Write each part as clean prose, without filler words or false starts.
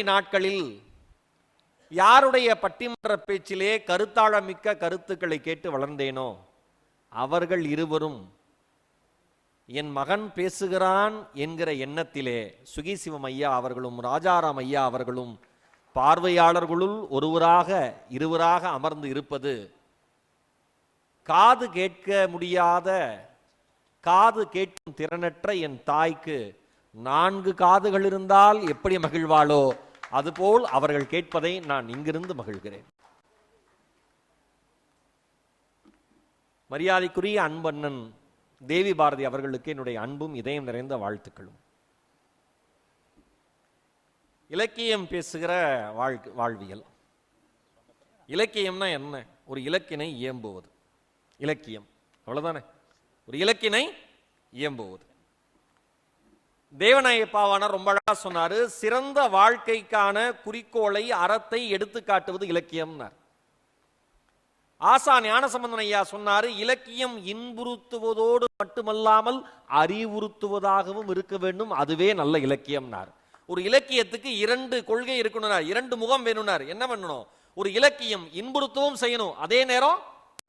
நாட்களில் யாருடைய பட்டிமன்ற பேச்சிலே கருத்தாழமிக்க கருத்துக்களை கேட்டு வளர்ந்தேனோ அவர்கள் இருவரும் என் மகன் பேசுகிறான் என்கிற எண்ணத்திலே சுகிசிவம் ஐயா அவர்களும் ராஜாராம் ஐயா அவர்களும் பார்வையாளர்களுள் இருவராக அமர்ந்து இருப்பது காது கேட்க முடியாத, காது கேட்கும் திறனற்ற என் தாய்க்கு 4 காதுகள் இருந்தால் எப்படி மகிழ்வாளோ அதுபோல் அவர்கள் கேட்பதை நான் இங்கிருந்து மகிழ்கிறேன். மரியாதைக்குரிய அன்பண்ணன் தேவி பாரதி அவர்களுக்கு என்னுடைய அன்பும் இதயம் நிறைந்த வாழ்த்துக்களும். இலக்கியம் பேசுகிற வாழ்வியல். இலக்கியம்னா என்ன? ஒரு இலக்கினை இயம்புவது இலக்கியம், அவ்வளவுதானே. ஒரு இலக்கினை இயம்புவது. தேவநாயப்பாவான ரொம்ப அழகா சொன்னாரு, சிறந்த வாழ்க்கைக்கான குறிக்கோளை, அறத்தை எடுத்து காட்டுவது இலக்கியம்னார். ஆசா ஞானசம்பந்தன் ஐயா சொன்னாரு, இலக்கியம் இன்புறுத்துவதோடு மட்டுமல்லாமல் அறிவுறுத்துவதாகவும் இருக்க வேண்டும், அதுவே நல்ல இலக்கியம்னார். ஒரு இலக்கியத்துக்கு 2 கொள்கை இருக்கணும், 2 முகம் வேணும்னார். என்ன பண்ணணும்? ஒரு இலக்கியம் இன்புறுத்தவும் செய்யணும், அதே நேரம்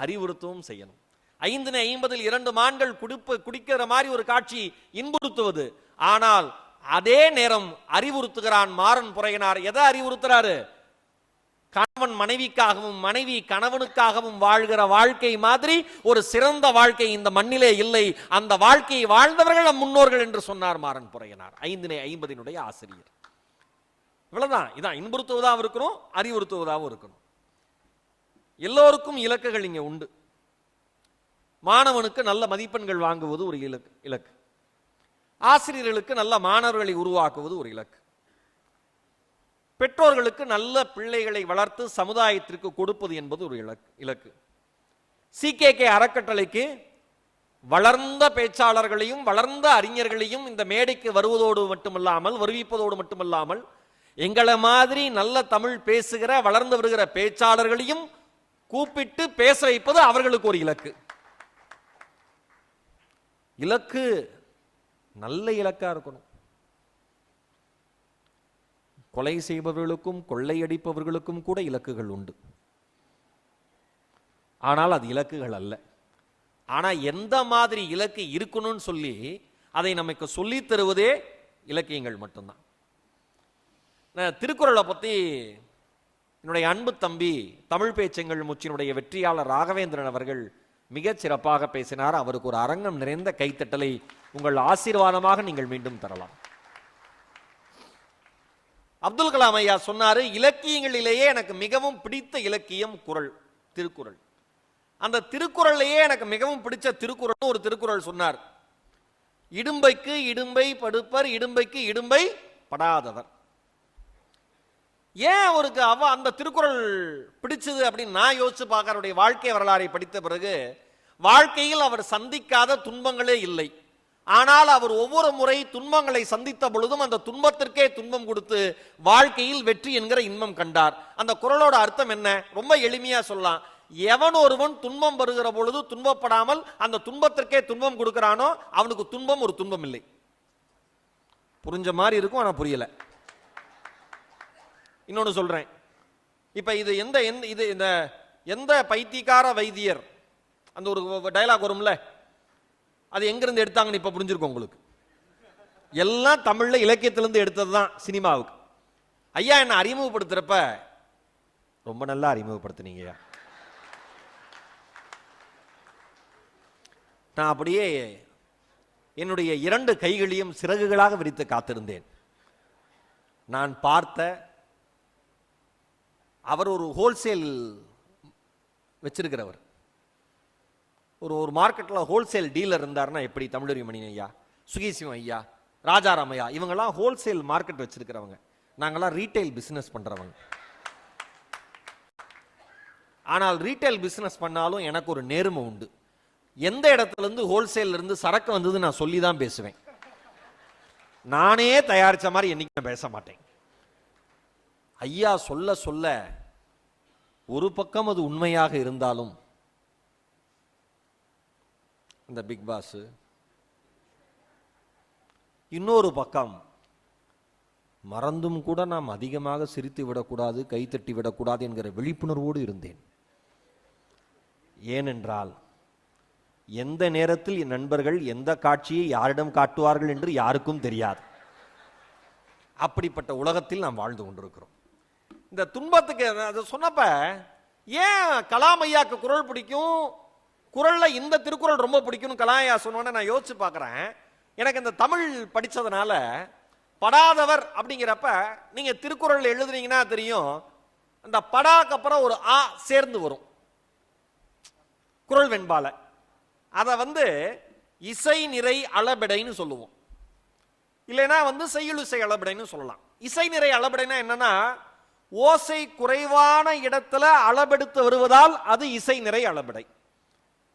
அறிவுறுத்தவும் செய்யணும். 5:50 2 மான்கள் குடிக்கிற மாதிரி ஒரு காட்சி இன்புறுத்துவது, ஆனால் அதே நேரம் அறிவுறுத்துகிறான் மாறன் புரையனார். எதை அறிவுறுத்துறாரு? கணவன் மனைவிக்காகவும் மனைவி கணவனுக்காகவும் வாழ்கிற வாழ்க்கை மாதிரி ஒரு சிறந்த வாழ்க்கை இந்த மண்ணிலே இல்லை, அந்த வாழ்க்கையை வாழ்ந்தவர்கள் நம் முன்னோர்கள் என்று சொன்னார் மாறன் புரையனார், 5:50 ஆசிரியர். இவ்வளவுதான். இதான் இன்புறுத்துவதாகவும் இருக்கணும், அறிவுறுத்துவதாகவும் இருக்கணும். எல்லோருக்கும் இலக்குகள் இங்க உண்டு. மாணவனுக்கு நல்ல மதிப்பெண்கள் வாங்குவது ஒரு இலக்கு, ஆசிரியர்களுக்கு நல்ல மாணவர்களை உருவாக்குவது ஒரு இலக்கு, பெற்றோர்களுக்கு நல்ல பிள்ளைகளை வளர்த்து சமுதாயத்திற்கு கொடுப்பது என்பது ஒரு இலக்கு. CKK அறக்கட்டளைக்கு வளர்ந்த பேச்சாளர்களையும் வளர்ந்த அறிஞர்களையும் இந்த மேடைக்கு வருவதோடு மட்டுமல்லாமல், வருவிப்பதோடு மட்டுமல்லாமல், எங்களை மாதிரி நல்ல தமிழ் பேசுகிற வளர்ந்து வருகிற பேச்சாளர்களையும் கூப்பிட்டு பேச வைப்பது அவர்களுக்கு ஒரு இலக்கு. இலக்கு நல்ல இலக்கா இருக்கணும். கொலை செய்பவர்களுக்கும் கொள்ளையடிப்பவர்களுக்கும் கூட இலக்குகள் உண்டு, ஆனால் அது இலக்குகள் அல்ல. ஆனா எந்த மாதிரி இலக்கு இருக்கணும்னு சொல்லி அதை நமக்கு சொல்லி தருவதே இலக்கியங்கள் மட்டும்தான். திருக்குறளை பத்தி என்னுடைய அன்பு தம்பி தமிழ் பேச்செங்கள் மூச்சினுடைய வெற்றியாளர் ராகவேந்திரன் அவர்கள் மிகச் சிறப்பாக பேசினார். அவருக்கு ஒரு அரங்கம் நிறைந்த கைத்தட்டலை உங்கள் ஆசீர்வாதமாக நீங்கள் மீண்டும் தரலாம். அப்துல் கலாம் ஐயா சொன்னாரு, இலக்கியங்களிலேயே எனக்கு மிகவும் பிடித்த இலக்கியம் திருக்குறள். அந்த திருக்குறளையே எனக்கு மிகவும் பிடிச்ச திருக்குறள் ஒரு திருக்குறள் சொன்னார், இடும்பைக்கு இடும்பை படுப்பர், இடும்பைக்கு இடும்பை படாதவர். ஏன் அவருக்கு அந்த திருக்குறள் பிடிச்சது அப்படின்னு நான் யோசிச்சு பார்க்க, அவருடைய வாழ்க்கை வரலாறை படித்த பிறகு, வாழ்க்கையில் அவர் சந்திக்காத துன்பங்களே இல்லை. ஆனால் அவர் ஒவ்வொரு முறை துன்பங்களை சந்தித்த பொழுதும் அந்த துன்பத்திற்கே துன்பம் கொடுத்து வாழ்க்கையில் வெற்றி என்கிற இன்பம் கண்டார். அந்த குறளோட அர்த்தம் என்ன? ரொம்ப எளிமையா சொல்லலாம், எவன் ஒருவன் துன்பம் வருகிற பொழுது துன்பப்படாமல் அந்த துன்பத்திற்கே துன்பம் கொடுக்கிறானோ அவனுக்கு துன்பம் ஒரு துன்பம் இல்லை. புரிஞ்ச மாதிரி இருக்கும், ஆனா புரியல. இன்னொன்னு சொல்றேன், இப்ப இது எந்த பைத்தியக்கார வைத்தியர், அந்த ஒரு டயலாக் வரும்ல, அது எங்கிருந்து எடுத்தாங்கன்னு இப்ப புரிஞ்சிருக்கும் உங்களுக்கு. எல்லாம் தமிழ்ல இலக்கியத்திலிருந்து எடுத்ததுதான் சினிமாவுக்கு. ஐயா என்ன அறிமுகப்படுத்துறப்ப ரொம்ப நல்லா அறிமுகப்படுத்தினீங்க. நான் அப்படியே என்னுடைய 2 கைகளையும் சிறகுகளாக விரித்து காத்திருந்தேன். நான் பார்த்த அவர் ஒரு ஹோல்சேல் வச்சிருக்கிறவர், ஒரு மார்க்கெட்டில் ஹோல்சேல் டீலர் இருந்தார்னா எப்படி? தமிழறி மணி ஐயா, சுகிசிவம் ஐயா, ராஜாராம் ஐயா, இவங்கெல்லாம் ஹோல்சேல் மார்க்கெட் வச்சிருக்கிறவங்க. நாங்கெல்லாம் ரீட்டைல் பிசினஸ் பண்றவங்க. ஆனால் ரீட்டைல் பிசினஸ் பண்ணாலும் எனக்கு ஒரு நேர்மை உண்டு. எந்த இடத்துல இருந்து ஹோல்சேல் இருந்து சரக்கு வந்தது நான் சொல்லி தான் பேசுவேன். நானே தயாரிச்ச மாதிரி என்னைக்கு பேச மாட்டேன். ஐயா சொல்ல சொல்ல ஒரு பக்கம் அது உண்மையாக இருந்தாலும், இந்த பிக் பாஸ், இன்னொரு பக்கம் மறந்தும் கூட நாம் அதிகமாக சிரித்து விடக்கூடாது, கைத்தட்டி விடக்கூடாது என்கிற விழிப்புணர்வோடு இருந்தேன். ஏனென்றால் எந்த நேரத்தில் என் நண்பர்கள் எந்த காட்சியை யாரிடம் காட்டுவார்கள் என்று யாருக்கும் தெரியாது. அப்படிப்பட்ட உலகத்தில் நாம் வாழ்ந்து கொண்டிருக்கிறோம். இந்த துன்பத்துக்கு அதை சொன்னப்ப ஏன் கலாம் ஐயாக்கு குரல் பிடிக்கும், குரல்ல இந்த திருக்குறள் ரொம்ப பிடிக்கும்னு கலாம் ஐயா சொன்னோன்னு நான் யோசிச்சு பார்க்குறேன். எனக்கு இந்த தமிழ் படித்ததுனால படாதவர் அப்படிங்கிறப்ப நீங்க திருக்குறள் எழுதுனீங்கன்னா தெரியும், அந்த படாக்கு அப்புறம் ஒரு ஆ சேர்ந்து வரும் குரல் வெண்பால. அதை இசை நிறை அளபெடைன்னு சொல்லுவோம், இல்லைன்னா செய்யுளிசை அளபெடைன்னு சொல்லலாம். இசை நிறை அளபெடைனா என்னன்னா, ஓசை குறைவான இடத்துல அளபெடுத்து வருவதால் அது இசை நிறை அளபெடை.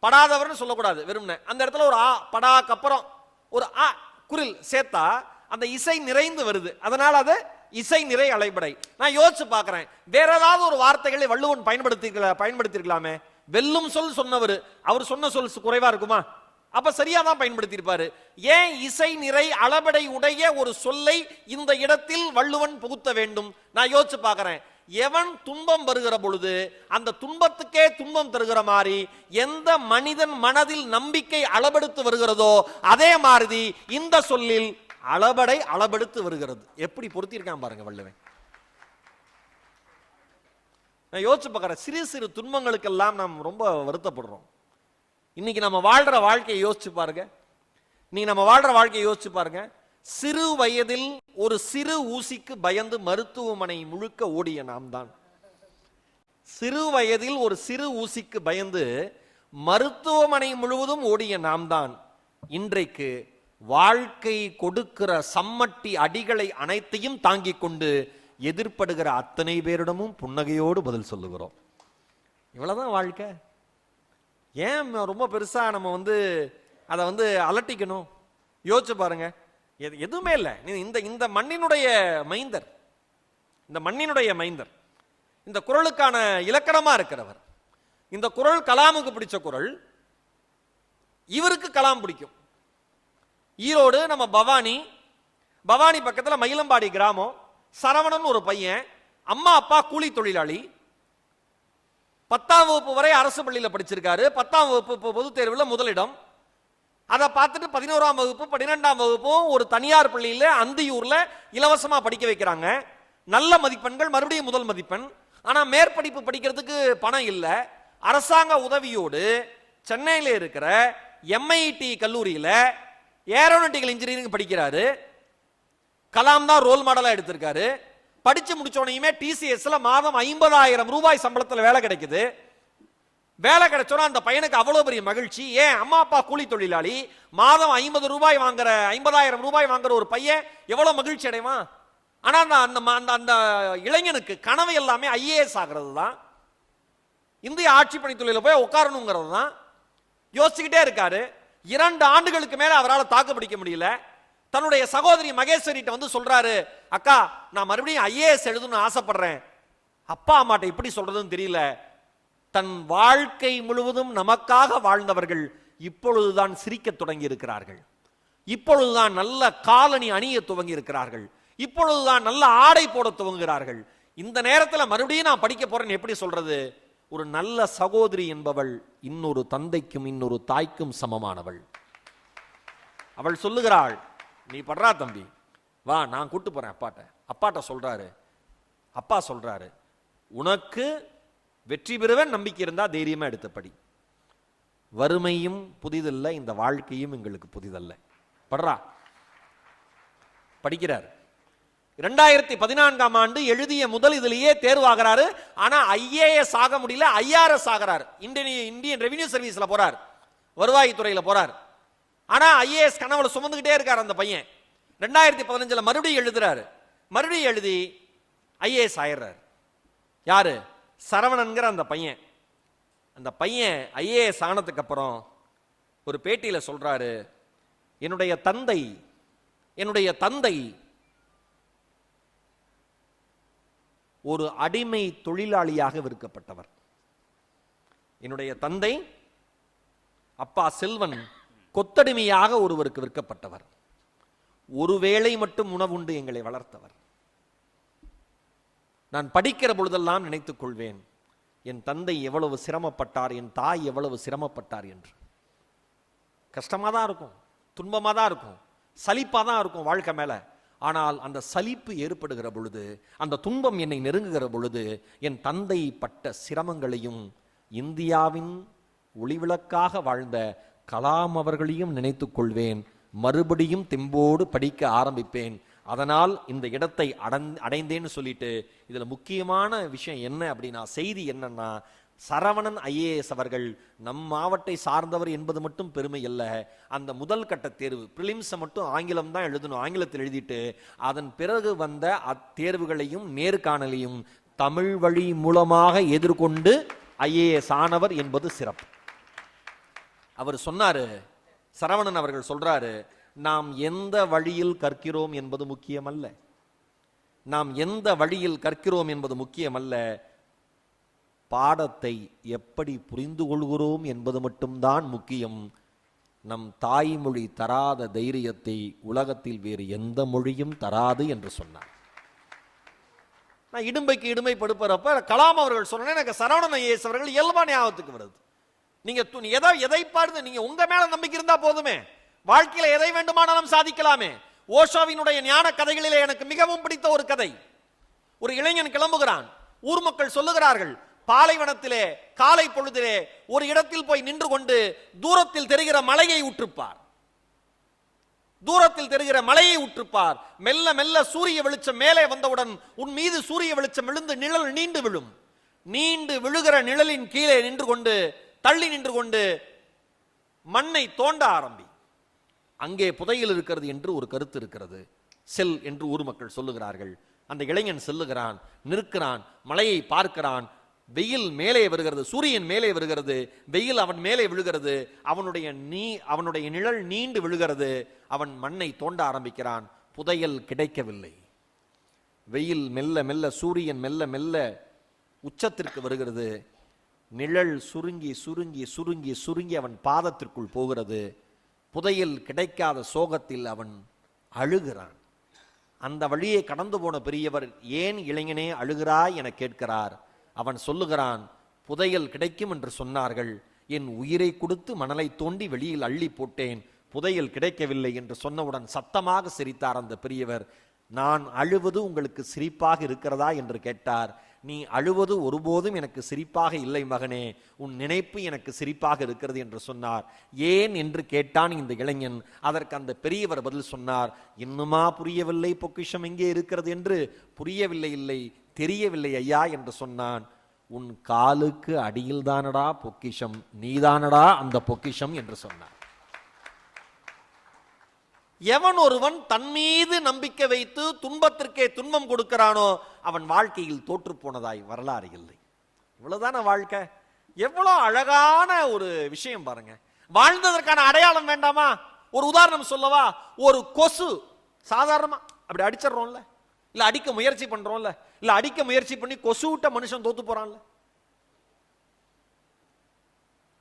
படாதவர்னு சொல்லக்கூடாது, வெறும்னே அந்த இடத்துல ஒரு ஆ படாக்கு அப்புறம் ஒரு ஆ குரில் சேர்த்தா அந்த இசை நிறைந்து வருது, அதனால அது இசை நிறை அளபெடை. நான் யோசிச்சு பார்க்கிறேன், வேற ஏதாவது ஒரு வார்த்தைகளை வள்ளுவன் பயன்படுத்திருக்கலாமே. வெல்லும் சொல் சொன்னவர், அவர் சொன்ன சொல் குறைவா இருக்குமா? அப்ப சரியா தான் பயன்படுத்தி இருப்பாரு. ஏன் இசை நிறை அளபெடை உடைய ஒரு சொல்லை இந்த இடத்தில் வள்ளுவன் புகுத்த வேண்டும்? நான் யோசிச்சு பார்க்கிறேன். எவன் துன்பம் வருகிற பொழுது அந்த துன்பத்துக்கே துன்பம் தருகிற மாதிரி எந்த மனிதன் மனதில் நம்பிக்கை அளபெடுத்து வருகிறதோ அதே மாதிரி இந்த சொல்லில் அளபடை அளபெடுத்து வருகிறது. எப்படி பொருத்திருக்கான் பாருங்க வள்ளுவன். நான் யோசிச்சு பார்க்கிறேன், சிறு சிறு துன்பங்களுக்கெல்லாம் நாம் ரொம்ப வருத்தப்படுறோம். இன்னைக்கு நம்ம வாழ்ற வாழ்க்கையை யோசிச்சு பாருங்க. நீங்க நம்ம வாழ்ற வாழ்க்கையை யோசிச்சு பாருங்க. சிறு வயதில் ஒரு சிறு ஊசிக்கு பயந்து மருத்துவமனை முழுக்க ஓடிய நாம் தான். சிறு வயதில் ஒரு சிறு ஊசிக்கு பயந்து மருத்துவமனை முழுவதும் ஓடிய நாம் தான் இன்றைக்கு வாழ்க்கை கொடுக்கிற சம்மட்டி அடிகளை அனைத்தையும் தாங்கிக் கொண்டு எதிர்ப்படுகிற அத்தனை பேரிடமும் புன்னகையோடு பதில் சொல்லுகிறோம். இவ்வளவுதான் வாழ்க்கை. ஏன் ரொம்ப பெருசா நம்ம அதை அலட்டிக்கணும்? யோசிச்சு பாருங்க, எதுவுமே இல்லை. இந்த மண்ணினுடைய மைந்தர், இந்த மண்ணினுடைய மைந்தர், இந்த குறளுக்கான இலக்கணமா இருக்கிறவர். இந்த குறள் கலாமுக்கு பிடிச்ச குறள், இவருக்கு கலாம் பிடிக்கும். ஈரோடு நம்ம பவானி பக்கத்தில் மயிலம்பாடி கிராமம். சரவணன் ஒரு பையன், அம்மா அப்பா கூலி தொழிலாளி. 10ஆம் வகுப்பு வரை அரசு பள்ளியில் படிச்சிருக்காரு. 10ஆம் வகுப்பு பொது தேர்வில் முதலிடம். அதை பார்த்துட்டு 11ஆம் வகுப்பு 12ஆம் வகுப்பும் ஒரு தனியார் பள்ளியில் அந்தியூர்ல இலவசமா படிக்க வைக்கிறாங்க. நல்ல மதிப்பெண்கள், மறுபடியும் முதல் மதிப்பெண். ஆனா மேற்படிப்பு படிக்கிறதுக்கு பணம் இல்லை. அரசாங்க உதவியோடு சென்னையில் இருக்கிற MIT கல்லூரியில் ஏரோநாட்டிக்கல் இன்ஜினியரிங் படிக்கிறாரு. கலாம் தான் ரோல் மாடலா எடுத்திருக்காரு. படிச்சு முடிச்சோனையுமே TCSல மாதம் 50,000 ரூபாய் சம்பளத்தில் வேலை கிடைக்குது. வேலை கிடைச்சோன்னா அந்த பையனுக்கு அவ்வளவு பெரிய மகிழ்ச்சி. ஏன், அம்மா அப்பா கூலி தொழிலாளி, மாதம் 50,000 ரூபாய் வாங்குற ஒரு பையன் எவ்வளவு மகிழ்ச்சி அடைவான்? ஆனா அந்த இளைஞனுக்கு கனவு எல்லாமே IAS ஆகிறது தான், இந்திய ஆட்சி பணித்துறையில் போய் உட்காரணுங்கிறது தான். யோசிச்சுக்கிட்டே இருக்காரு. 2 ஆண்டுகளுக்கு மேல அவரால் தாக்கு பிடிக்க முடியல. தன்னுடைய சகோதரி மகேஸ்வரிட்ட சொல்றாரு, அக்கா நான் மறுபடியும் IAS எழுதணும்னு ஆசைப்படுறேன். அப்பா அம்மாட்ட இப்படி சொல்றதுன்னு தெரியல. தன் வாழ்க்கை முழுவதும் நமக்காக வாழ்ந்தவர்கள் இப்பொழுதுதான் சிரிக்க தொடங்கி இருக்கிறார்கள். இப்பொழுதுதான் நல்ல காலணி அணிய துவங்கி இருக்கிறார்கள். இப்பொழுதுதான் நல்ல ஆடை போட துவங்குகிறார்கள். இந்த நேரத்தில் மறுபடியும் நான் படிக்க போறேன்னு எப்படி சொல்றது? ஒரு நல்ல சகோதரி என்பவள் இன்னொரு தந்தைக்கும் இன்னொரு தாய்க்கும் சமமானவள். அவள் சொல்லுகிறாள், நீ படுறா தம்பி, வா நான் கூட்டு போறேன் அப்பாட்ட. அப்பாட்ட சொல்றாரு, அப்பா சொல்றாரு, உனக்கு வெற்றி பெறுவேன் நம்பிக்கை இருந்தா தைரியமா எடுத்து படி. வறுமையும் புதிதல்ல, இந்த வாழ்க்கையும் எங்களுக்கு புதிதல்ல. படுறா. படிக்கிறார். 2014ஆம் ஆண்டு எழுதிய முதல் இதிலேயே தேர்வாகிறாரு. ஆனா IAS ஆக முடியல, IRS ஆகிறார். இந்தியன் ரெவென்யூ சர்வீஸ்ல போறார், வருவாய்த்துறையில போறார். ஆனா IAS கனவுல சுமந்துகிட்டே இருக்கார் அந்த பையன். 2015 மறுபடியும் எழுதுறாரு. மறுபடியும் எழுதி IAS ஆயிடுறாரு. யாரு? சரவணன்கிற அந்த பையன். அந்த பையன் IAS ஆனதுக்கு அப்புறம் ஒரு பேட்டியில சொல்றாரு, என்னுடைய தந்தை ஒரு அடிமை தொழிலாளியாக விற்கப்பட்டவர். என்னுடைய தந்தை அப்பா செல்வன் கொத்தடிமையாக ஒருவருக்கு விற்கப்பட்டவர். ஒருவேளை மட்டும் உணவுண்டு எங்களை வளர்த்தவர். நான் படிக்கிற பொழுதெல்லாம் நினைத்துக் கொள்வேன், என் தந்தை எவ்வளவு சிரமப்பட்டார், என் தாய் எவ்வளவு சிரமப்பட்டார் என்று. கஷ்டமாக தான் இருக்கும், துன்பமாக தான் இருக்கும், சலிப்பாக தான் இருக்கும் வாழ்க்கை மேலே. ஆனால் அந்த சலிப்பு ஏற்படுகிற பொழுது, அந்த துன்பம் என்னை நெருங்குகிற பொழுது, என் தந்தை பட்ட சிரமங்களையும் இந்தியாவின் ஒளிவிளக்காக வாழ்ந்த கலாம் அவர்களையும் நினைத்துக் கொள்வேன். மறுபடியும் தெம்போடு படிக்க ஆரம்பிப்பேன். அதனால் இந்த இடத்தை அடைந்தேன்னு சொல்லிட்டு, இதில் முக்கியமான விஷயம் என்ன அப்படின்னா, செய்தி என்னன்னா, சரவணன் IAS அவர்கள் நம் மாவட்டத்தை சார்ந்தவர் என்பது மட்டும் பெருமை அல்ல. அந்த முதல் கட்ட தேர்வு பிரிலிம்ஸை மட்டும் ஆங்கிலம் தான் எழுதணும், ஆங்கிலத்தில் எழுதிட்டு அதன் பிறகு வந்த அத்தேர்வுகளையும் நேர்காணலையும் தமிழ் வழி மூலமாக எதிர்கொண்டு IAS ஆனவர் என்பது சிறப்பு. அவர் சொன்னாரு, சரவணன் அவர்கள் சொல்றாரு, நாம் எந்த வழியில் கற்கிறோம் என்பது முக்கியமல்ல, நாம் எந்த வழியில் கற்கிறோம் என்பது முக்கியமல்ல, பாடத்தை எப்படி புரிந்து கொள்கிறோம் என்பது மட்டும்தான் முக்கியம். நம் தாய்மொழி தராத தைரியத்தை உலகத்தில் வேறு எந்த மொழியும் தராது என்று சொன்னார். நான் இடும்பைக்கு இடுமை படுப்பறப்ப கலாம் அவர்கள் சொன்ன எனக்கு சரவணன் IAS அவர்கள் இயல்பா ஞாபகத்துக்கு வருது. நீங்க எதை பார்த்து நீங்க உங்க மேல நம்பிக்கை இருந்தா போதுமே, வாழ்க்கையில எதை வேண்டுமானாலும் சாதிக்கலாமே. ஓஷோவினுடைய ஞான கதைகளிலே எனக்கு மிகவும் பிடித்த ஒரு கதை. ஒரு இளைஞன் கிளம்புகிறான், ஊர் மக்கள் சொல்லுகிறார்கள், பாலைவனத்திலே காலை பொழுதிலே ஒரு இடத்தில் போய் நின்று கொண்டு தூரத்தில் தெரிகிற மலையை உற்றுப்பார். தூரத்தில் தெரிகிற மலையை உற்றுப்பார். மெல்ல மெல்ல சூரிய வெளிச்சம் மேலே வந்தவுடன் உன் மீது சூரிய வெளிச்சம் விழுந்து நிழல் நீண்டு விழும். நீண்டு விழுகிற நிழலின் கீழே நின்று கொண்டு, தள்ளி நின்று கொண்டு மண்ணை தோண்ட ஆரம்பி. அங்கே புதையல் இருக்கிறது என்று ஒரு கருத்து இருக்கிறது. செல் என்று ஊர் மக்கள் சொல்லுகிறார்கள். அந்த இளைஞன் செல்லுகிறான், நிற்கிறான், மலையை பார்க்கிறான். வெயில் மேலே வருகிறது, சூரியன் மேலே வருகிறது, வெயில் அவன் மேலே விழுகிறது, அவனுடைய நிழல் நீண்டு விழுகிறது. அவன் மண்ணை தோண்ட ஆரம்பிக்கிறான். புதையல் கிடைக்கவில்லை. வெயில் மெல்ல மெல்ல, சூரியன் மெல்ல மெல்ல உச்சத்திற்கு வருகிறது. நிழல் சுருங்கி சுருங்கி சுருங்கி சுருங்கி அவன் பாதத்திற்குள் போகிறது. புதையல் கிடைக்காத சோகத்தில் அவன் அழுகிறான். அந்த வழியை கடந்து போன பெரியவர், ஏன் இளைஞனே அழுகிறாய் என கேட்கிறார். அவன் சொல்லுகிறான், புதையல் கிடைக்கும் என்று சொன்னார்கள், என் உயிரை கொடுத்து மணலை தோண்டி வெளியில் அள்ளி போட்டேன், புதையல் கிடைக்கவில்லை என்று சொன்னவுடன் சத்தமாக சிரித்தார் அந்த பெரியவர். நான் அழுவது உங்களுக்கு சிரிப்பாக இருக்கிறதா என்று கேட்டார். நீ அழுவது ஒருபோதும் எனக்கு சிரிப்பாக இல்லை மகனே, உன் நினைப்பு எனக்கு சிரிப்பாக இருக்கிறது என்று சொன்னார். ஏன் என்று கேட்டான் இந்த இளைஞன். அதற்கு அந்த பெரியவர் பதில் சொன்னார், இன்னுமா புரியவில்லை பொக்கிஷம் எங்கே இருக்கிறது என்று? புரியவில்லை, இல்லை தெரியவில்லை ஐயா என்று சொன்னான். உன் காலுக்கு அடியில் தானடா பொக்கிஷம், நீதானடா அந்த பொக்கிஷம் என்று சொன்னார். எவன் ஒருவன் தன் மீது நம்பிக்கை வைத்து துன்பத்திற்கே துன்பம் கொடுக்கிறானோ அவன் வாழ்க்கையில் தோற்று போனதாய் வரலாறு இல்லை. இவ்வளவுதான வாழ்க்கை. எவ்வளவு அழகான ஒரு விஷயம் பாருங்க. வாழ்ந்ததற்கான அடையாளம் வேண்டாமா? ஒரு உதாரணம் சொல்லவா? ஒரு கொசு சாதாரணமா அப்படி அடிச்சிடறோம்ல, இல்ல அடிக்க முயற்சி பண்றோம்ல, இல்ல அடிக்க முயற்சி பண்ணி கொசு விட்ட மனுஷன் தோத்து போறான்ல.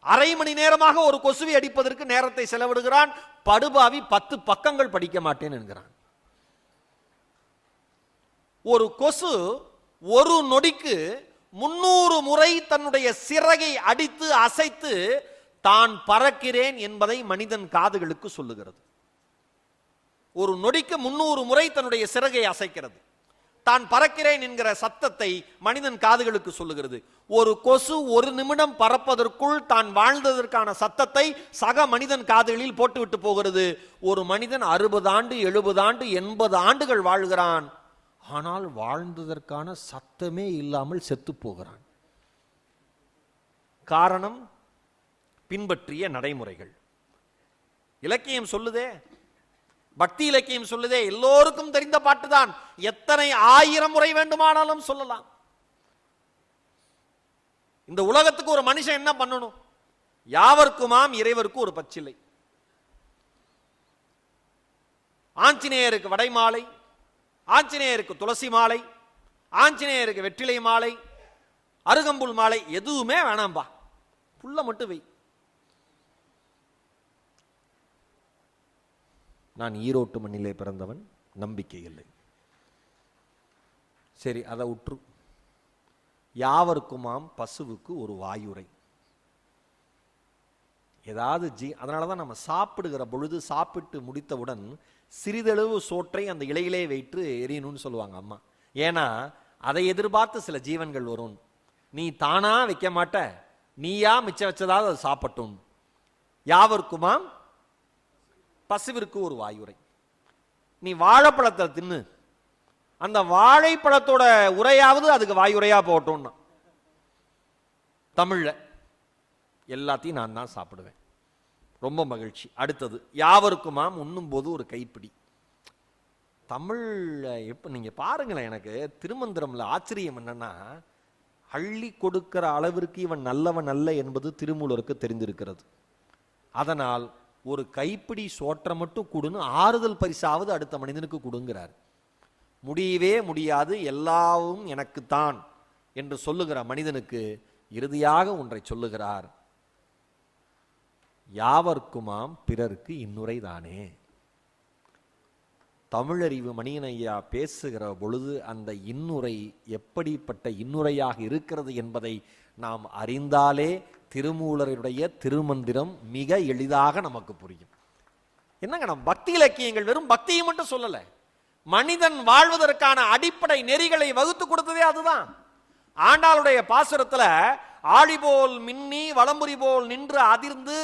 அரை மணி நேரமாக ஒரு கொசுவை அடிப்பதற்கு நேரத்தை செலவிடுகிறான். படுபாவி 10 பக்கங்கள் படிக்க மாட்டேன் என்கிறான். ஒரு கொசு ஒரு நொடிக்கு 300 முறை தன்னுடைய சிறகை அடித்து அசைத்து தான் பறக்கிறேன் என்பதை மனிதன் காதுகளுக்கு சொல்லுகிறது. ஒரு நொடிக்கு 300 முறை தன்னுடைய சிறகை அசைக்கிறது. தான் பறக்கிறேன் என்கிற சத்தத்தை மனிதன் காதுகளுக்கு சொல்லுகிறது. ஒரு கொசு ஒரு நிமிடம் பறப்பதற்குள் தான் வாழ்ந்ததற்கான சத்தத்தை சக மனிதன் காதுகளில் போட்டுவிட்டு போகிறது. ஒரு மனிதன் 60 ஆண்டு 70 ஆண்டு 80 ஆண்டுகள் வாழ்கிறான். ஆனால் வாழ்ந்ததற்கான சத்தமே இல்லாமல் செத்து போகிறான். காரணம் பின்பற்றிய நடைமுறைகள். இலக்கியம் சொல்லுதே, பக்தி இலக்கியம் சொல்லுதே, எல்லோருக்கும் தெரிந்த பாட்டுதான். எத்தனை 1000 முறை வேண்டுமானாலும் சொல்லலாம். இந்த உலகத்துக்கு ஒரு மனுஷன் என்ன பண்ணணும்? யாவர்க்குமாம் இறைவருக்கு ஒரு பச்சிலை. ஆஞ்சநேயருக்கு வடை மாலை, ஆஞ்சநேயருக்கு துளசி மாலை, ஆஞ்சநேயருக்கு வெற்றிலை மாலை, அருகம்புல் மாலை எதுவுமே வேணாம்பா, புல்ல மட்டும் வை. நான் ஈரோட்டு மண்ணிலே பிறந்தவன், நம்பிக்கை இல்லை. சரி, அதை உற்று யாவருக்குமாம் பசுவுக்கு ஒரு வாயுரை. ஏதாவது அதனாலதான் நம்ம சாப்பிடுகிற பொழுது சாப்பிட்டு முடித்தவுடன் சிறிதளவு சோற்றை அந்த இலையிலே வைத்து எரியணும்னு சொல்லுவாங்க அம்மா. ஏன்னா அதை எதிர்பார்த்து சில ஜீவன்கள் வரும். நீ தானா வைக்க மாட்ட, நீயா மிச்சம் வச்சதாவது அது சாப்பிட்டும். யாவருக்குமாம் பசுவிற்கு ஒரு வாயுரை. நீ வாழைப்பழத்தை தின்னு, அந்த வாழைப்பழத்தோட உரையாவது அதுக்கு வாயுரையா போட்டோம்னா. தமிழ்ல எல்லாத்தையும் நான் தான் சாப்பிடுவேன், ரொம்ப மகிழ்ச்சி. அடுத்தது யாவருக்குமாம் உண்ணும் போது ஒரு கைப்பிடி. தமிழ்ல எப்ப நீங்க பாருங்களேன், எனக்கு திருமந்திரம்ல ஆச்சரியம் என்னன்னா, அள்ளி கொடுக்கிற அளவிற்கு இவன் நல்லவன் அல்ல என்பது திருமூலருக்கு தெரிந்திருக்கிறது. அதனால் ஒரு கைப்பிடி சோற்றை மட்டும் கொடுன்னு ஆறுதல் பரிசாவது அடுத்த மனிதனுக்கு கொடுங்கிறார். முடியவே முடியாது, எல்லாவும் எனக்குத்தான் என்று சொல்லுகிற மனிதனுக்கு இறுதியாக ஒன்றை சொல்லுகிறார், யாவர்க்குமாம் பிறருக்கு இன்னுரை தானே. தமிழறிவு மணியன் ஐயா பேசுகிற பொழுது அந்த இன்னுரை எப்படிப்பட்ட இன்னுரையாக இருக்கிறது என்பதை நாம் அறிந்தாலே திருமூலருடைய திருமந்திரம் மிக எளிதாக நமக்கு புரியும். என்னங்க, நம்ம பக்தி இலக்கியங்கள் வெறும் பக்தியை மட்டும் சொல்லல, மனிதன் வாழ்வதற்கான அடிப்படை நெறிகளை வகுத்து கொடுத்ததே அதுதான். ஆண்டாளுடைய பாசுரத்துல ஆழி போல் மின்னி வலம்புரி போல் நின்று அதிர்ந்து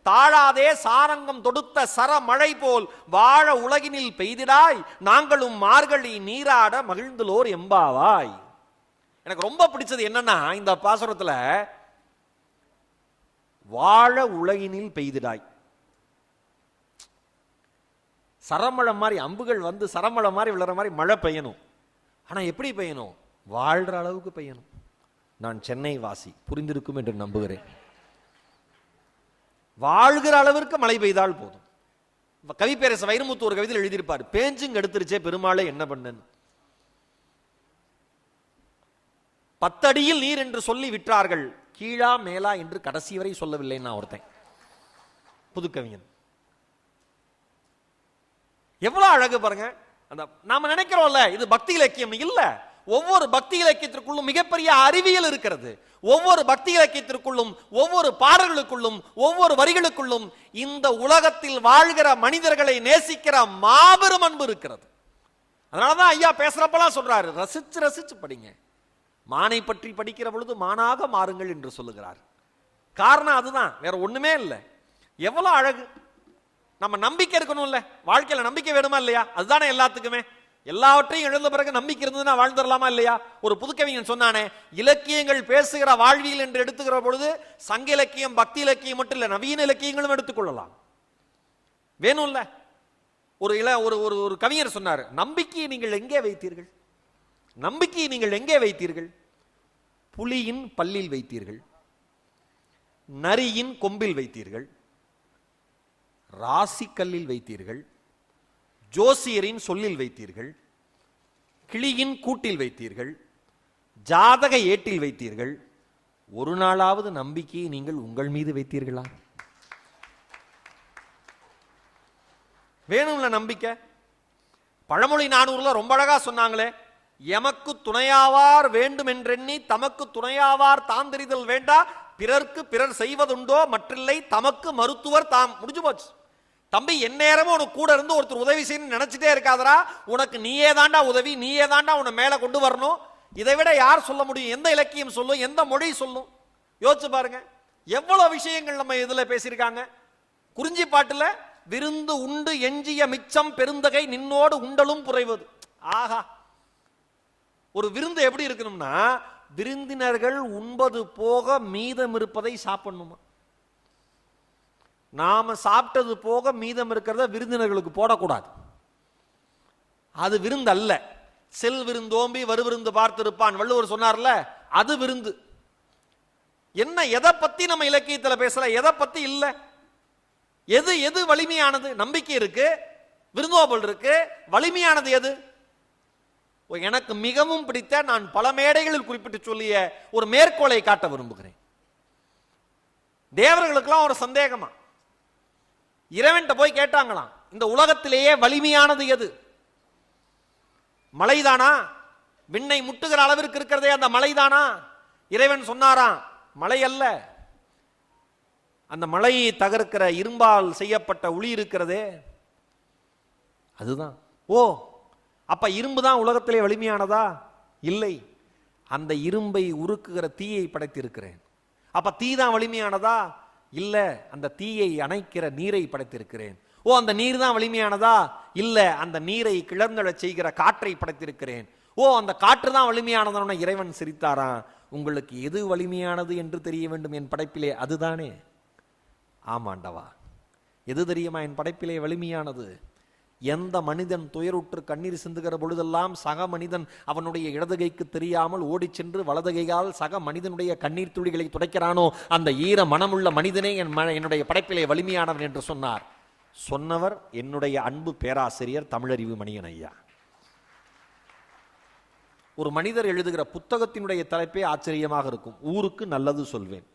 தாழாதே சாரங்கம் தொடுத்த சரமழை போல் வாழ உலகினில் பெய்திடாய் நாங்களும் மார்கழி நீராட மகிழ்ந்துலோர் எம்பாவாய். எனக்கு ரொம்ப பிடிச்சது என்னன்னா, இந்த பாசுரத்துல வாழ உலகினில் பெய்திடாய், சரமழை மாதிரி அம்புகள் வந்து சரமழை மாதிரி விழுற மாதிரி மழை பெய்யணும். ஆனா எப்படி பெய்யணும்? வாழ்ற அளவுக்கு பெய்யணும். நான் சென்னை வாசி, புரிந்திருக்கும் என்று நம்புகிறேன். வாழ்கிற அளவிற்கு மழை பெய்தால் போதும். கவிப்பேரச வைரமுத்து ஒரு கவிதையில் எழுதியிருப்பார், பேஞ்சுங்க எடுத்துருச்சே பெருமாளே என்ன பண்ணு, 10 அடியில் நீர் என்று சொல்லி விற்றார்கள், கீழா மேலா என்று கடைசி வரை சொல்லவில்லை. நான் ஒருத்தன் புதுக்கவிஞன், எவ்வளவு அழகு பாருங்க. அந்த நாம நினைக்கிறோம்ல இது பக்தி இலக்கியம், இல்ல. ஒவ்வொரு பக்தி இலக்கியத்திற்குள்ளும் மிகப்பெரிய அறிவியல் இருக்கிறது. ஒவ்வொரு பக்தி இலக்கியத்திற்குள்ளும், ஒவ்வொரு பாடல்களுக்குள்ளும், ஒவ்வொரு வரிகளுக்குள்ளும் இந்த உலகத்தில் வாழ்கிற மனிதர்களை நேசிக்கிற மாபெரும் அன்பு இருக்கிறது. அதனாலதான் ஐயா பேசுறப்பெல்லாம் சொல்றாரு, ரசிச்சு ரசிச்சு படிங்க, மானை பற்றி படிக்கிற பொழுது மானாக மாறுங்கள் என்று சொல்லுகிறார். காரணம் அதுதான், வேற ஒண்ணுமே இல்லை. எவ்வளவு அழகு. நம்ம நம்பிக்கை இருக்கணும்ல, வாழ்க்கையில நம்பிக்கை வேணுமா இல்லையா? அதுதானே எல்லாத்துக்குமே. எல்லாவற்றையும் இழந்த பிறகு நம்பிக்கை இருந்ததுன்னா வாழ்ந்துடலாமா இல்லையா? ஒரு புதுக்கவிஞன் சொன்னானே, இலக்கியங்கள் பேசுகிற வாழ்வியல் என்று எடுத்துக்கிற பொழுது சங்க இலக்கியம் பக்தி இலக்கியம் மட்டும் இல்ல, நவீன இலக்கியங்களும் எடுத்துக்கொள்ளலாம். வேணும்ல. ஒரு கவிஞர் சொன்னார், நம்பிக்கையை நீங்கள் எங்கே வைத்தீர்கள்? நம்பிக்கையை நீங்கள் எங்கே வைத்தீர்கள்? புலியின் பல்லில் வைத்தீர்கள், நரியின் கொம்பில் வைத்தீர்கள், ராசிக்கல்லில் வைத்தீர்கள், ஜோசியரின் சொல்லில் வைத்தீர்கள், கிளியின் கூட்டில் வைத்தீர்கள், ஜாதக ஏட்டில் வைத்தீர்கள். ஒரு நாளாவது நம்பிக்கையை நீங்கள் உங்கள் மீது வைத்தீர்களா? வேணும்ல நம்பிக்கை. பழமொழி 400 ரொம்ப அழகா சொன்னாங்களே, எமக்கு துணையாவார் வேண்டும் என்றெண்ணி தமக்கு துணையாவார் தாம் தெரிதல் வேண்டா, பிறர்க்கு பிறர் செய்வதுண்டோ மற்றில்லை தமக்கு மருத்துவர் தாம். முடிஞ்சு போச்சு தம்பி. எந்நேரமும் உனக்கு கூட இருந்து ஒருத்தர் உதவி செய்யணும்னு நினைச்சிட்டே இருக்காதரா. உனக்கு நீயே தாண்டா உதவி, நீயே தாண்டா உன்னை மேல கொண்டு வரணும். இதை விட யார் சொல்ல முடியும்? எந்த இலக்கியம் சொல்லும்? எந்த மொழி சொல்லும்? யோசிச்சு பாருங்க, எவ்வளவு விஷயங்கள் நம்ம இதுல பேசியிருக்காங்க. குறிஞ்சி பாட்டுல விருந்து உண்டு எஞ்சிய மிச்சம் பெருந்தகை நின்னோடு உண்டலும் புரைவது. ஆஹா, ஒரு விருந்து எப்படி இருக்கணும்னா, விருந்தினர்கள் உண்பது போக மீதம் இருப்பதை சாப்பிடணுமா. நாம சாப்பிட்டது போக மீதம் இருக்கிறத விருந்தினர்களுக்கு போடக்கூடாது. அது விருந்து அல்ல. செல் விருந்தோம்பி வரு விருந்து பார்த்திருப்பான் வள்ளுவர் சொன்னார்ல, அது விருந்து. என்ன, எதை பத்தி நம்ம இலக்கியத்தில் பேசல, எதை பத்தி இல்ல. எது எது வலிமையானது? நம்பிக்கை இருக்கு, விருந்தோம்பல் இருக்கு. வலிமையானது எது? எனக்கு மிகவும் பிடித்த, நான் பல மேடைகளில் குறிப்பிட்டு சொல்லிய ஒரு மேற்கோளை காட்ட விரும்புகிறேன். தேவர்களுக்கெல்லாம் ஒரு சந்தேகமா, இறைவன்கிட்ட போய் கேட்டாங்களாம், இந்த உலகத்திலேயே வலிமையானது எது? மலைதானா? விண்ணை முட்டுகிற அளவிற்கு இருக்கிறதே அந்த மலைதானா? இறைவன் சொன்னாராம், மலை அல்ல, அந்த மலையை தகர்க்கிற இரும்பால் செய்யப்பட்ட உளி இருக்கிறதே அதுதான். ஓ, அப்ப இரும்பு தான் உலகத்திலே வலிமையானதா? இல்லை, அந்த இரும்பை உருக்குகிற தீயை படைத்திருக்கிறேன். அப்ப தீ தான் வலிமையானதா? இல்ல, அந்த தீயை அணைக்கிற நீரை படைத்திருக்கிறேன். ஓ, அந்த நீர் தான் வலிமையானதா? இல்ல, அந்த நீரை கிளர்ந்தெழச் செய்கிற காற்றை படைத்திருக்கிறேன். ஓ, அந்த காற்று தான் வலிமையானதான இறைவன் சிரித்தாராம். உங்களுக்கு எது வலிமையானது என்று தெரிய வேண்டும் என் படைப்பிலே, அதுதானே. ஆமாண்டவா, எது தெரியுமா என் படைப்பிலே வலிமையானது? எந்த மனிதன் துயருற்று கண்ணீர் சிந்துகிற பொழுதெல்லாம் சக மனிதன் அவனுடைய இடதுகைக்கு தெரியாமல் ஓடி சென்று வலதுகையால் சக மனிதனுடைய கண்ணீர் துளிகளை துடைக்கிறானோ, அந்த ஈர மனமுள்ள மனிதனே என்னுடைய படைப்பிலே வலிமையானவன் என்று சொன்னார். சொன்னவர் என்னுடைய அன்பு பேராசிரியர் தமிழறிவு மணியன் ஐயா. ஒரு மனிதர் எழுதுகிற புத்தகத்தினுடைய தலைப்பே ஆச்சரியமாக இருக்கும். ஊருக்கு நல்லது சொல்வேன்.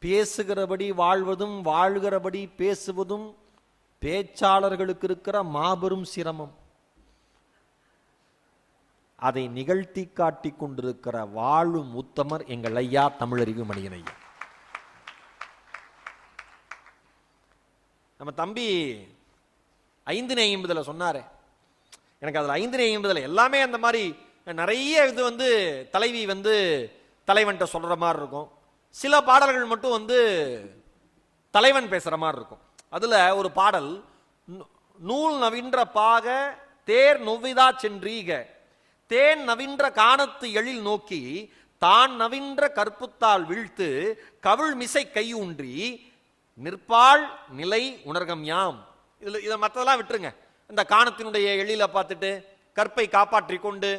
பேசுகிறபடி வாழ்வதும் வாழ்கிறபடி பேசுவதும் பேச்சாளர்களுக்கு இருக்கிற மாபெரும் சிரமம். அதை நிகழ்த்தி காட்டி கொண்டிருக்கிற வாழும் உத்தமர் எங்கள் ஐயா தமிழறிவு மணியன் ஐயா. நம்ம தம்பி 550 சொன்னாரு. எனக்கு அதுல 550 எல்லாமே அந்த மாதிரி நிறைய இது தலைவி தலைவன்கிட்ட சொல்ற மாதிரி இருக்கும். சில பாடல்கள் மட்டும் தலைவன் பேசுற மாதிரி இருக்கும். அதுல ஒரு பாடல், நூல் நவின்ற பாக தேர் நொவ்விதா சென்றீக தேன் நவின்ற காணத்து எழில் நோக்கி தான் நவின்ற கற்புத்தால் வீழ்த்து கவிழ் மிசை கையூன்றி நிற்பாள் நிலை உணர்கம் யாம். இதுல இதை மற்றதெல்லாம் விட்டுருங்க. இந்த காணத்தினுடைய எழில பார்த்துட்டு கற்பை காப்பாற்றி கொண்டு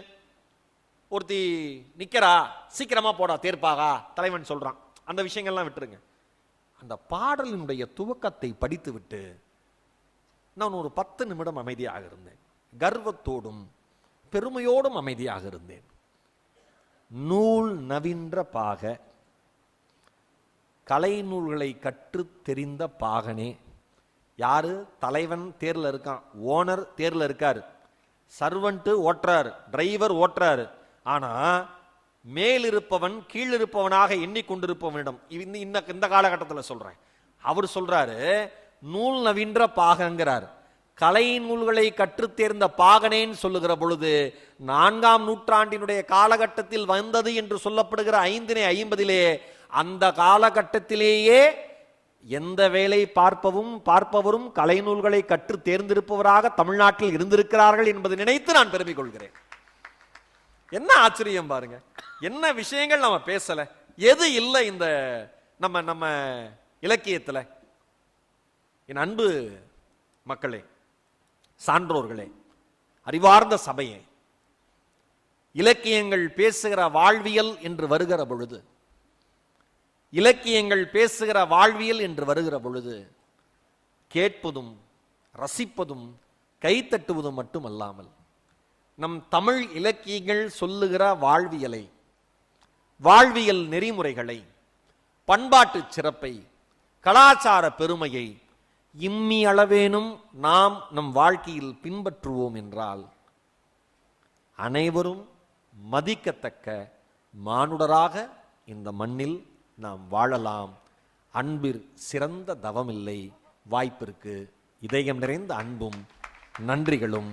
ஒருத்தி நிக்கிறா, சீக்கிரமா போடா தேர்ப்பாகா தலைவன் சொல்றான். அந்த விஷயங்கள்லாம் விட்டுருங்க. அந்த பாடலினுடைய துவக்கத்தை படித்து விட்டு நான் ஒரு 10 நிமிடம் அமைதியாக இருந்தேன். கர்வத்தோடும் பெருமையோடும் அமைதியாக இருந்தேன். நூல் நவின்ற பாக கலை நூல்களை கற்று தெரிந்த பாகனே. யாரு? தலைவன் தேர்ல இருக்கான், ஓனர் தேர்ல இருக்காரு, சர்வன்ட் ஓட்டுறாரு, டிரைவர் ஓட்டுறாரு. ஆனா மேலிருப்பவன் கீழிருப்பவனாக எண்ணிக்கொண்டிருப்பவனிடம் இந்த காலகட்டத்தில் சொல்றேன். அவர் சொல்றாரு, நூல் நவின்ற பாகங்கிறார். கலை நூல்களை கற்று தேர்ந்த பாகனேன்னு சொல்லுகிற பொழுது 4ஆம் நூற்றாண்டினுடைய காலகட்டத்தில் வந்தது என்று சொல்லப்படுகிற 550 அந்த காலகட்டத்திலேயே எந்த வேலை பார்ப்பவரும் கலை நூல்களை கற்று தேர்ந்திருப்பவராக தமிழ்நாட்டில் இருந்திருக்கிறார்கள் என்பதை நினைத்து நான் பெருமை கொள்கிறேன். என்ன ஆச்சரியம் பாருங்க, என்ன விஷயங்கள் நம்ம பேசல, எது இல்லை இந்த நம்ம இலக்கியத்துல. என் அன்பு மக்களே, சான்றோர்களே, அறிவார்ந்த சபையே, இலக்கியங்கள் பேசுகிற வாழ்வியல் என்று வருகிற பொழுது, இலக்கியங்கள் பேசுகிற வாழ்வியல் என்று வருகிற பொழுது கேட்பதும் ரசிப்பதும் கைத்தட்டுவதும் மட்டுமல்லாமல் நம் தமிழ் இலக்கியங்கள் சொல்லுகிற வாழ்வியலை, வாழ்வியல் நெறிமுறைகளை, பண்பாட்டு சிறப்பை, கலாச்சார பெருமையை இம்மி அளவேனும் நாம் நம் வாழ்க்கையில் பின்பற்றுவோம் என்றால் அனைவரும் மதிக்கத்தக்க மானுடராக இந்த மண்ணில் நாம் வாழலாம். அன்பிற் சிறந்த தவமில்லை. வாய்ப்பிற்கு இதயம் நிறைந்த அன்பும் நன்றிகளும்